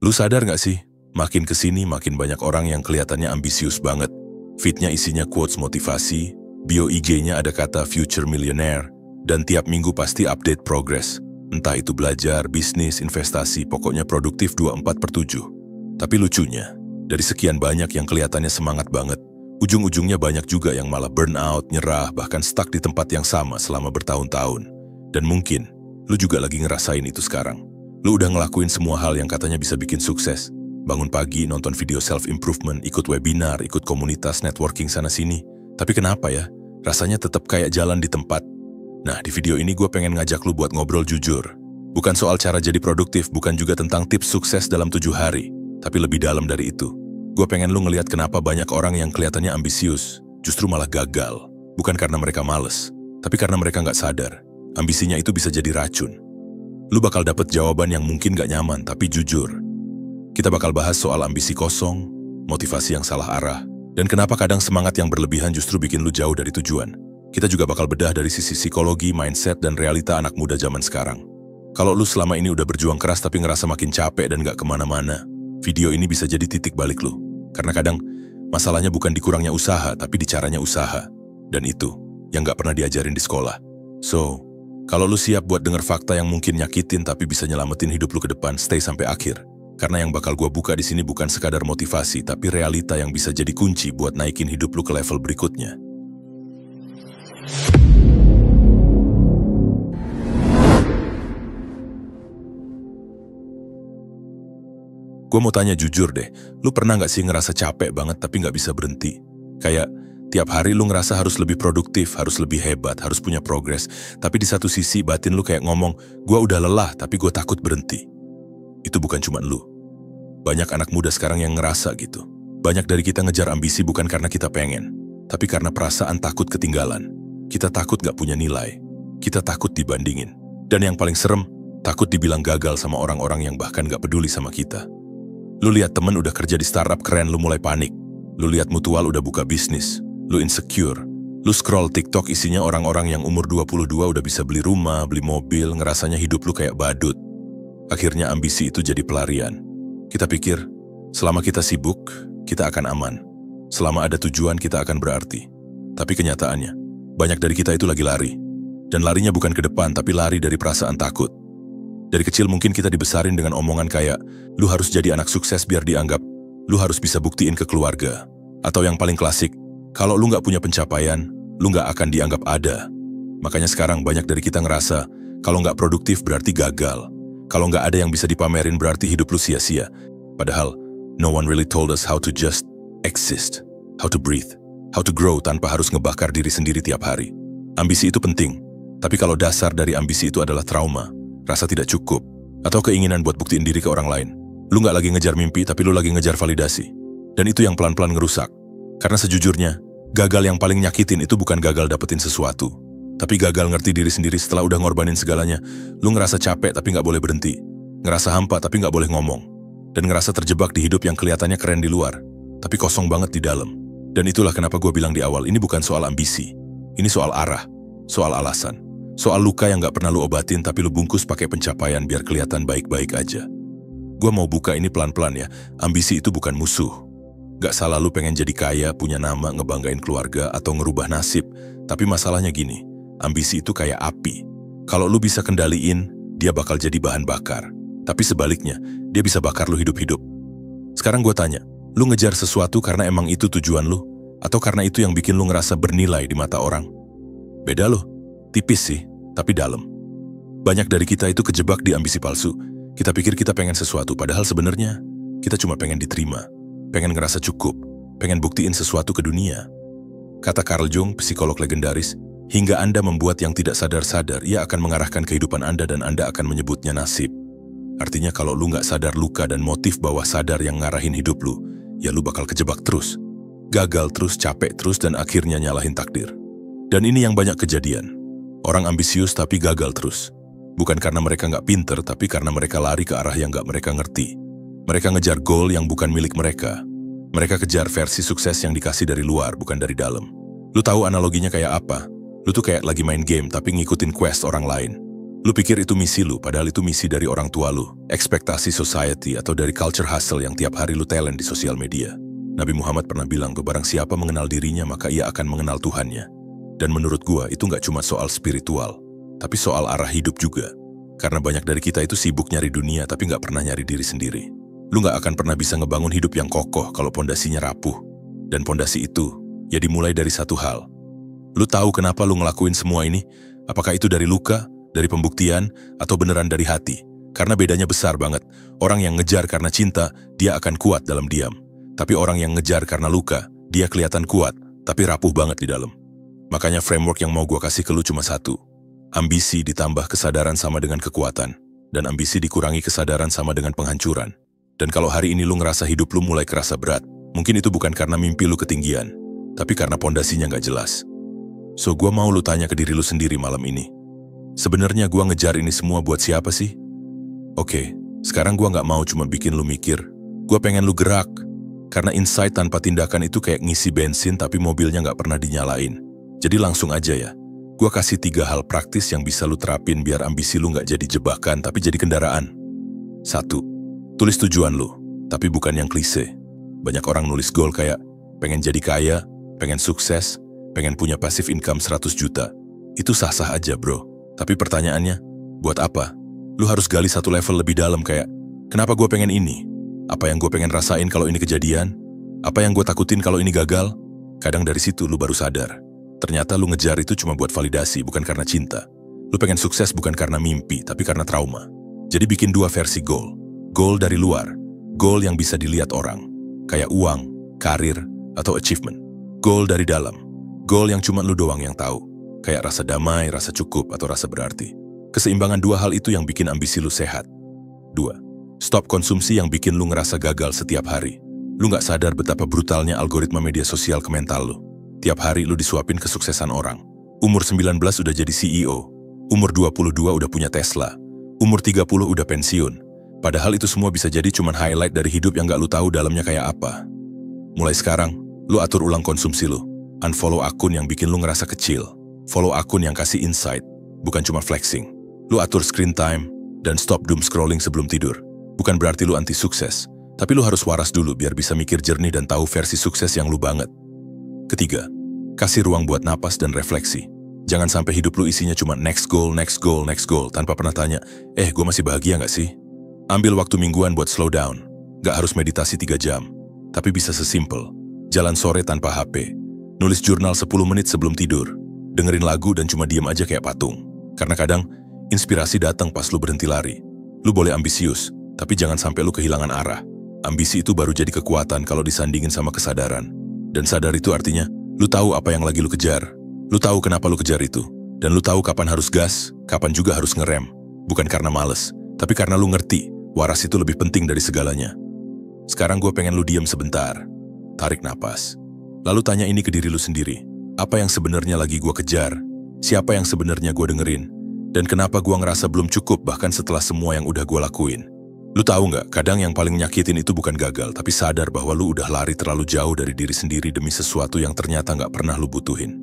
Lu sadar nggak sih? Makin kesini makin banyak orang yang kelihatannya ambisius banget. Feed-nya isinya quotes motivasi, bio IG-nya ada kata future millionaire, dan tiap minggu pasti update progress. Entah itu belajar, bisnis, investasi, pokoknya produktif 24/7. Tapi lucunya, dari sekian banyak yang kelihatannya semangat banget, ujung-ujungnya banyak juga yang malah burnout, nyerah, bahkan stuck di tempat yang sama selama bertahun-tahun. Dan mungkin, lu juga lagi ngerasain itu sekarang. Lu udah ngelakuin semua hal yang katanya bisa bikin sukses. Bangun pagi, nonton video self-improvement, ikut webinar, ikut komunitas networking sana-sini. Tapi kenapa ya? Rasanya tetap kayak jalan di tempat. Nah, di video ini gue pengen ngajak lu buat ngobrol jujur. Bukan soal cara jadi produktif, bukan juga tentang tips sukses dalam 7 hari. Tapi lebih dalam dari itu. Gue pengen lu ngelihat kenapa banyak orang yang kelihatannya ambisius, justru malah gagal. Bukan karena mereka males, tapi karena mereka nggak sadar. Ambisinya itu bisa jadi racun. Lu bakal dapet jawaban yang mungkin gak nyaman, tapi jujur. Kita bakal bahas soal ambisi kosong, motivasi yang salah arah, dan kenapa kadang semangat yang berlebihan justru bikin lu jauh dari tujuan. Kita juga bakal bedah dari sisi psikologi, mindset, dan realita anak muda zaman sekarang. Kalau lu selama ini udah berjuang keras tapi ngerasa makin capek dan gak kemana-mana, video ini bisa jadi titik balik lu. Karena kadang, masalahnya bukan di kurangnya usaha, tapi di caranya usaha. Dan itu, yang gak pernah diajarin di sekolah. So, kalau lu siap buat denger fakta yang mungkin nyakitin tapi bisa nyelamatin hidup lu ke depan, stay sampai akhir. Karena yang bakal gua buka di sini bukan sekadar motivasi, tapi realita yang bisa jadi kunci buat naikin hidup lu ke level berikutnya. Gua mau tanya jujur deh, lu pernah nggak sih ngerasa capek banget tapi nggak bisa berhenti? Kayak tiap hari lu ngerasa harus lebih produktif, harus lebih hebat, harus punya progres. Tapi di satu sisi batin lu kayak ngomong, gua udah lelah tapi gua takut berhenti. Itu bukan cuma lu. Banyak anak muda sekarang yang ngerasa gitu. Banyak dari kita ngejar ambisi bukan karena kita pengen, tapi karena perasaan takut ketinggalan. Kita takut gak punya nilai. Kita takut dibandingin. Dan yang paling serem, takut dibilang gagal sama orang-orang yang bahkan gak peduli sama kita. Lu lihat temen udah kerja di startup keren, lu mulai panik. Lu lihat mutual udah buka bisnis. Lu insecure. Lu scroll TikTok isinya orang-orang yang umur 22 udah bisa beli rumah, beli mobil, ngerasanya hidup lu kayak badut. Akhirnya ambisi itu jadi pelarian. Kita pikir, selama kita sibuk, kita akan aman. Selama ada tujuan, kita akan berarti. Tapi kenyataannya, banyak dari kita itu lagi lari. Dan larinya bukan ke depan, tapi lari dari perasaan takut. Dari kecil mungkin kita dibesarin dengan omongan kayak, lu harus jadi anak sukses biar dianggap, lu harus bisa buktiin ke keluarga. Atau yang paling klasik, kalau lu nggak punya pencapaian, lu nggak akan dianggap ada. Makanya sekarang banyak dari kita ngerasa, kalau nggak produktif berarti gagal. Kalau nggak ada yang bisa dipamerin berarti hidup lu sia-sia. Padahal, no one really told us how to just exist, how to breathe, how to grow tanpa harus ngebakar diri sendiri tiap hari. Ambisi itu penting, tapi kalau dasar dari ambisi itu adalah trauma, rasa tidak cukup, atau keinginan buat buktiin diri ke orang lain, lu nggak lagi ngejar mimpi tapi lu lagi ngejar validasi. Dan itu yang pelan-pelan ngerusak. Karena sejujurnya, gagal yang paling nyakitin itu bukan gagal dapetin sesuatu, tapi gagal ngerti diri sendiri setelah udah ngorbanin segalanya. Lu ngerasa capek tapi nggak boleh berhenti. Ngerasa hampa tapi nggak boleh ngomong. Dan ngerasa terjebak di hidup yang kelihatannya keren di luar, tapi kosong banget di dalam. Dan itulah kenapa gue bilang di awal, ini bukan soal ambisi. Ini soal arah, soal alasan. Soal luka yang nggak pernah lu obatin tapi lu bungkus pakai pencapaian biar kelihatan baik-baik aja. Gue mau buka ini pelan-pelan ya, ambisi itu bukan musuh. Gak salah lu pengen jadi kaya, punya nama, ngebanggain keluarga, atau ngerubah nasib. Tapi masalahnya gini, ambisi itu kayak api. Kalau lu bisa kendaliin, dia bakal jadi bahan bakar. Tapi sebaliknya, dia bisa bakar lu hidup-hidup. Sekarang gue tanya, lu ngejar sesuatu karena emang itu tujuan lu? Atau karena itu yang bikin lu ngerasa bernilai di mata orang? Beda loh, tipis sih, tapi dalam. Banyak dari kita itu kejebak di ambisi palsu. Kita pikir kita pengen sesuatu, padahal sebenarnya kita cuma pengen diterima. Pengen ngerasa cukup, pengen buktiin sesuatu ke dunia. Kata Carl Jung, psikolog legendaris, hingga Anda membuat yang tidak sadar-sadar, ia akan mengarahkan kehidupan Anda dan Anda akan menyebutnya nasib. Artinya kalau lu nggak sadar luka dan motif bawah sadar yang ngarahin hidup lu, ya lu bakal kejebak terus. Gagal terus, capek terus, dan akhirnya nyalahin takdir. Dan ini yang banyak kejadian. Orang ambisius tapi gagal terus. Bukan karena mereka nggak pinter, tapi karena mereka lari ke arah yang nggak mereka ngerti. Mereka ngejar goal yang bukan milik mereka. Mereka kejar versi sukses yang dikasih dari luar, bukan dari dalam. Lu tahu analoginya kayak apa? Lu tuh kayak lagi main game tapi ngikutin quest orang lain. Lu pikir itu misi lu, padahal itu misi dari orang tua lu, ekspektasi society atau dari culture hustle yang tiap hari lu talent di sosial media. Nabi Muhammad pernah bilang tuh, barang siapa mengenal dirinya maka ia akan mengenal Tuhannya. Dan menurut gua itu nggak cuma soal spiritual, tapi soal arah hidup juga. Karena banyak dari kita itu sibuk nyari dunia tapi nggak pernah nyari diri sendiri. Lu nggak akan pernah bisa ngebangun hidup yang kokoh kalau pondasinya rapuh. Dan pondasi itu, ya dimulai dari satu hal. Lu tahu kenapa lu ngelakuin semua ini? Apakah itu dari luka, dari pembuktian, atau beneran dari hati? Karena bedanya besar banget. Orang yang ngejar karena cinta, dia akan kuat dalam diam. Tapi orang yang ngejar karena luka, dia kelihatan kuat, tapi rapuh banget di dalam. Makanya framework yang mau gua kasih ke lu cuma satu. Ambisi ditambah kesadaran sama dengan kekuatan. Dan ambisi dikurangi kesadaran sama dengan penghancuran. Dan kalau hari ini lu ngerasa hidup lu mulai kerasa berat, mungkin itu bukan karena mimpi lu ketinggian, tapi karena pondasinya nggak jelas. So, gua mau lu tanya ke diri lu sendiri malam ini. Sebenarnya gua ngejar ini semua buat siapa sih? Oke, sekarang gua nggak mau cuma bikin lu mikir. Gua pengen lu gerak. Karena insight tanpa tindakan itu kayak ngisi bensin tapi mobilnya nggak pernah dinyalain. Jadi langsung aja ya. Gua kasih 3 hal praktis yang bisa lu terapin biar ambisi lu nggak jadi jebakan tapi jadi kendaraan. 1. Tulis tujuan lu, tapi bukan yang klise. Banyak orang nulis goal kayak pengen jadi kaya, pengen sukses, pengen punya passive income 100 juta. Itu sah-sah aja bro. Tapi pertanyaannya, buat apa? Lu harus gali satu level lebih dalam kayak, kenapa gue pengen ini? Apa yang gue pengen rasain kalau ini kejadian? Apa yang gue takutin kalau ini gagal? Kadang dari situ lu baru sadar. Ternyata lu ngejar itu cuma buat validasi, bukan karena cinta. Lu pengen sukses bukan karena mimpi, tapi karena trauma. Jadi bikin 2 versi goal. Goal dari luar. Goal yang bisa dilihat orang. Kayak uang, karir, atau achievement. Goal dari dalam. Goal yang cuma lu doang yang tahu. Kayak rasa damai, rasa cukup, atau rasa berarti. Keseimbangan 2 hal itu yang bikin ambisi lu sehat. 2. Stop konsumsi yang bikin lu ngerasa gagal setiap hari. Lu nggak sadar betapa brutalnya algoritma media sosial ke mental lu. Tiap hari lu disuapin kesuksesan orang. Umur 19 udah jadi CEO. Umur 22 udah punya Tesla. Umur 30 udah pensiun. Padahal itu semua bisa jadi cuman highlight dari hidup yang nggak lu tahu dalamnya kayak apa. Mulai sekarang, lu atur ulang konsumsi lu. Unfollow akun yang bikin lu ngerasa kecil. Follow akun yang kasih insight, bukan cuma flexing. Lu atur screen time, dan stop doom scrolling sebelum tidur. Bukan berarti lu anti sukses, tapi lu harus waras dulu biar bisa mikir jernih dan tahu versi sukses yang lu banget. 3. Kasih ruang buat napas dan refleksi. Jangan sampai hidup lu isinya cuma next goal, next goal, next goal, tanpa pernah tanya, gue masih bahagia nggak sih? Ambil waktu mingguan buat slow down. Nggak harus meditasi 3 jam, tapi bisa sesimpel. Jalan sore tanpa HP. Nulis jurnal 10 menit sebelum tidur. Dengerin lagu dan cuma diem aja kayak patung. Karena kadang, inspirasi datang pas lu berhenti lari. Lu boleh ambisius, tapi jangan sampai lu kehilangan arah. Ambisi itu baru jadi kekuatan kalau disandingin sama kesadaran. Dan sadar itu artinya, lu tahu apa yang lagi lu kejar. Lu tahu kenapa lu kejar itu. Dan lu tahu kapan harus gas, kapan juga harus ngerem. Bukan karena males, tapi karena lu ngerti, waras itu lebih penting dari segalanya. Sekarang gue pengen lu diem sebentar. Tarik napas. Lalu tanya ini ke diri lu sendiri. Apa yang sebenarnya lagi gue kejar? Siapa yang sebenarnya gue dengerin? Dan kenapa gue ngerasa belum cukup bahkan setelah semua yang udah gue lakuin? Lu tahu nggak, kadang yang paling nyakitin itu bukan gagal, tapi sadar bahwa lu udah lari terlalu jauh dari diri sendiri demi sesuatu yang ternyata nggak pernah lu butuhin.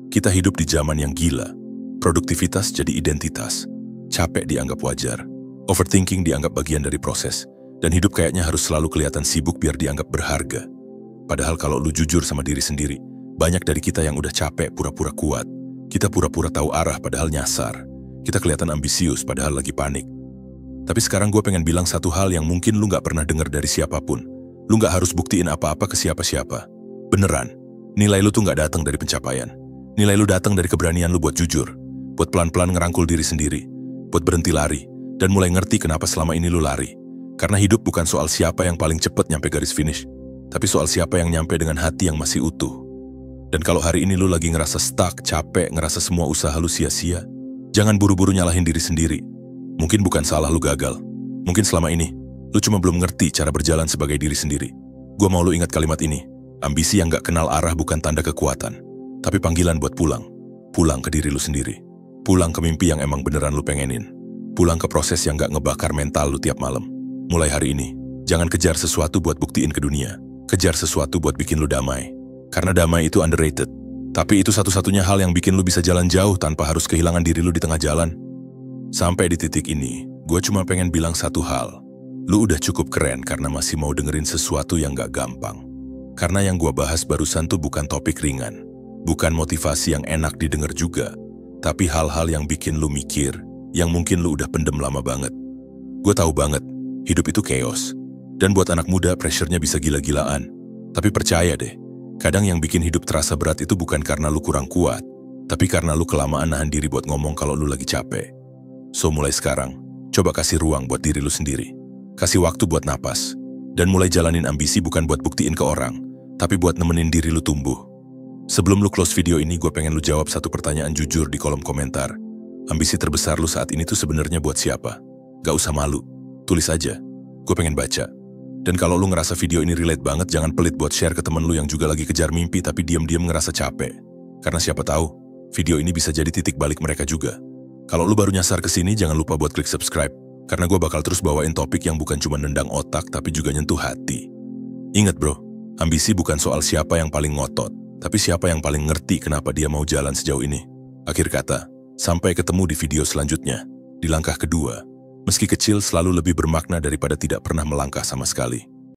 Kita hidup di zaman yang gila. Produktivitas jadi identitas. Capek dianggap wajar. Overthinking dianggap bagian dari proses. Dan hidup kayaknya harus selalu kelihatan sibuk biar dianggap berharga. Padahal kalau lu jujur sama diri sendiri, banyak dari kita yang udah capek pura-pura kuat. Kita pura-pura tahu arah padahal nyasar. Kita kelihatan ambisius padahal lagi panik. Tapi sekarang gue pengen bilang satu hal yang mungkin lu gak pernah dengar dari siapapun. Lu gak harus buktiin apa-apa ke siapa-siapa. Beneran, nilai lu tuh gak datang dari pencapaian. Nilai lu datang dari keberanian lu buat jujur. Buat pelan-pelan ngerangkul diri sendiri. Buat berhenti lari. Dan mulai ngerti kenapa selama ini lu lari. Karena hidup bukan soal siapa yang paling cepat nyampe garis finish. Tapi soal siapa yang nyampe dengan hati yang masih utuh. Dan kalau hari ini lu lagi ngerasa stuck, capek, ngerasa semua usaha lu sia-sia, jangan buru-buru nyalahin diri sendiri. Mungkin bukan salah lu gagal. Mungkin selama ini, lu cuma belum ngerti cara berjalan sebagai diri sendiri. Gua mau lu ingat kalimat ini. Ambisi yang gak kenal arah bukan tanda kekuatan, tapi panggilan buat pulang. Pulang ke diri lu sendiri. Pulang ke mimpi yang emang beneran lu pengenin. Pulang ke proses yang gak ngebakar mental lu tiap malam. Mulai hari ini, jangan kejar sesuatu buat buktiin ke dunia. Kejar sesuatu buat bikin lu damai. Karena damai itu underrated. Tapi itu satu-satunya hal yang bikin lu bisa jalan jauh tanpa harus kehilangan diri lu di tengah jalan. Sampai di titik ini, gue cuma pengen bilang satu hal. Lu udah cukup keren karena masih mau dengerin sesuatu yang gak gampang. Karena yang gue bahas barusan tuh bukan topik ringan. Bukan motivasi yang enak didengar juga. Tapi hal-hal yang bikin lu mikir, yang mungkin lu udah pendem lama banget. Gue tahu banget, hidup itu chaos. Dan buat anak muda, pressure-nya bisa gila-gilaan. Tapi percaya deh, kadang yang bikin hidup terasa berat itu bukan karena lu kurang kuat, tapi karena lu kelamaan nahan diri buat ngomong kalau lu lagi capek. So mulai sekarang, coba kasih ruang buat diri lu sendiri. Kasih waktu buat napas. Dan mulai jalanin ambisi bukan buat buktiin ke orang, tapi buat nemenin diri lu tumbuh. Sebelum lu close video ini, gue pengen lu jawab satu pertanyaan jujur di kolom komentar. Ambisi terbesar lu saat ini tuh sebenarnya buat siapa? Gak usah malu, tulis aja. Gue pengen baca. Dan kalau lu ngerasa video ini relate banget, jangan pelit buat share ke temen lu yang juga lagi kejar mimpi tapi diam-diam ngerasa capek. Karena siapa tahu, video ini bisa jadi titik balik mereka juga. Kalau lu baru nyasar ke sini, jangan lupa buat klik subscribe. Karena gue bakal terus bawain topik yang bukan cuma nendang otak, tapi juga nyentuh hati. Ingat bro, ambisi bukan soal siapa yang paling ngotot, tapi siapa yang paling ngerti kenapa dia mau jalan sejauh ini. Akhir kata, sampai ketemu di video selanjutnya. Di langkah kedua, meski kecil selalu lebih bermakna daripada tidak pernah melangkah sama sekali.